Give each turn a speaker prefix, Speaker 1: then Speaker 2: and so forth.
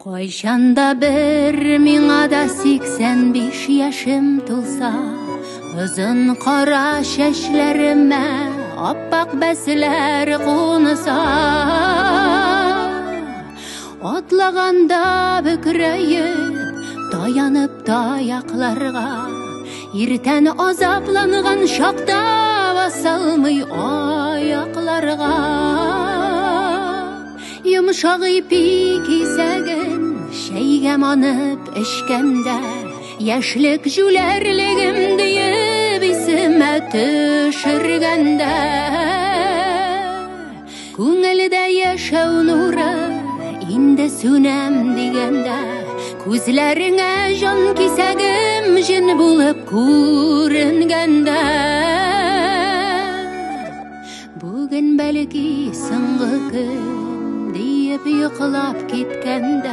Speaker 1: Кайчанда bir миңа да 85 яшым тулса, озын кара чәчләремә аппак бәсләр кунса, атлаганда бөкрәеп, таянып таякларга, иртән азапланган чакта басалмый аякларга. Йомшак ипи кисәген шәйгә манып эчкәндә, яшьлек җүләрлегем диеп исемә төшергәндә, күңелдә яшәү нуры инде сүнәм дигәндә, күзләреңә җан кисәгем җен булып күренгәндә, бүген бәлки соңгы көн диеп йоклап киткәндә.